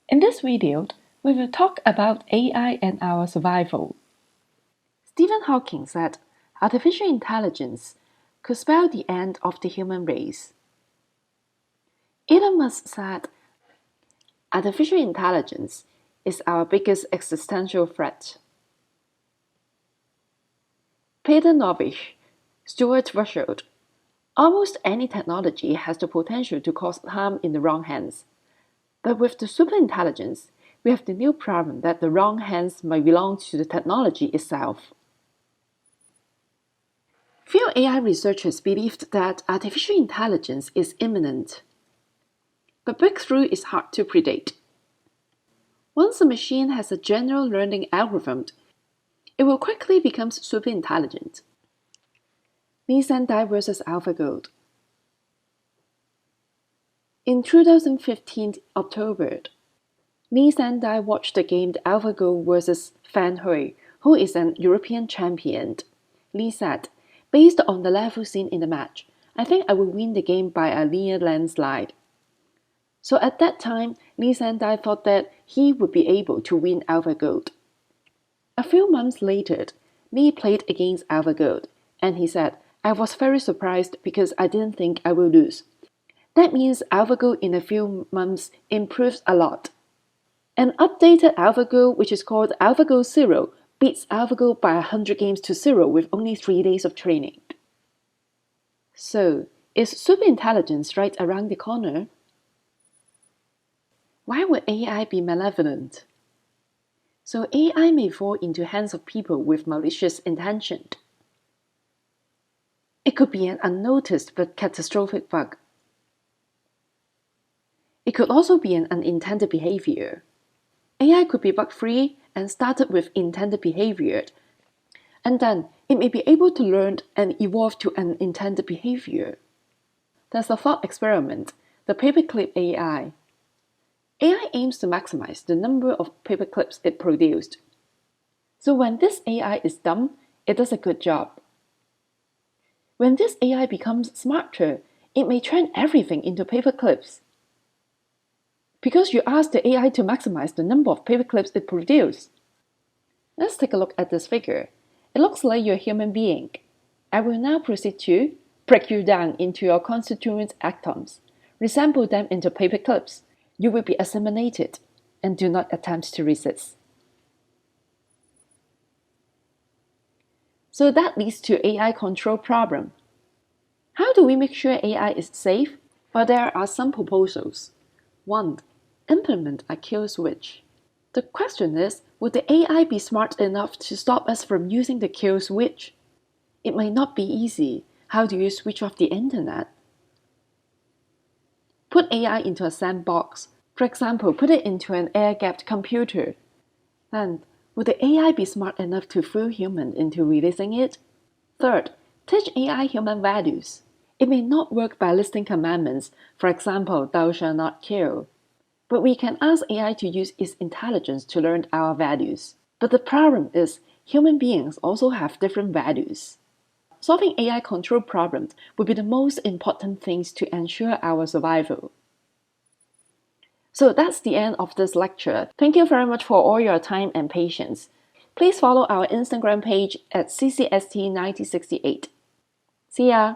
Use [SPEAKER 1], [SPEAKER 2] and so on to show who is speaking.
[SPEAKER 1] In this video, we will talk about AI and our survival. Stephen Hawking said, artificial intelligence could spell the end of the human race. Elon Musk said, artificial intelligence is our biggest existential threat. Peter Novick, Stuart Russell, almost any technology has the potential to cause harm in the wrong hands. But with the superintelligence, we have the new problem that the wrong hands might belong to the technology itself. Few AI researchers believed that artificial intelligence is imminent. But breakthrough is hard to predict. Once a machine has a general learning algorithm, it will quickly become superintelligent. Lee Sandai versus AlphaGo. In 2015 October, Lee Sandai watched the game AlphaGo versus Fan Hui, who is an European champion. Lee said, based on the level seen in the match, I think I will win the game by a linear landslide. So at that time, Lee Sandai thought that he would be able to win AlphaGo. A few months later, Lee played against AlphaGo, and he said, I was very surprised because I didn't think I will lose. That means AlphaGo in a few months improves a lot. An updated AlphaGo, which is called AlphaGo Zero, beats AlphaGo by 100 games to 0 with only 3 days of training. So, is superintelligence right around the corner? Why would AI be malevolent? So AI may fall into hands of people with malicious intention. It could be an unnoticed but catastrophic bug. It could also be an unintended behavior. AI could be bug-free and started with intended behavior, and then it may be able to learn and evolve to unintended behavior. There's a thought experiment, the paperclip AI. AI aims to maximize the number of paperclips it produced. So when this AI is dumb, it does a good job. When this AI becomes smarter, it may turn everything into paperclips. Because you ask the AI to maximize the number of paperclips it produces. Let's take a look at this figure. It looks like you're a human being. I will now proceed to break you down into your constituent atoms, reassemble them into paperclips. You will be assimilated, and do not attempt to resist. So that leads to AI control problem. How do we make sure AI is safe? Well, there are some proposals. 1. Implement a kill switch. The question is, would the AI be smart enough to stop us from using the kill switch? It might not be easy. How do you switch off the internet? Put AI into a sandbox. For example, put it into an air-gapped computer. Then, would the AI be smart enough to fool humans into releasing it? Third, teach AI human values. It may not work by listing commandments, for example, thou shalt not kill. But we can ask AI to use its intelligence to learn our values. But the problem is, human beings also have different values. Solving AI control problems will be the most important things to ensure our survival. So that's the end of this lecture. Thank you very much for all your time and patience. Please follow our Instagram page at CCST1968. See ya!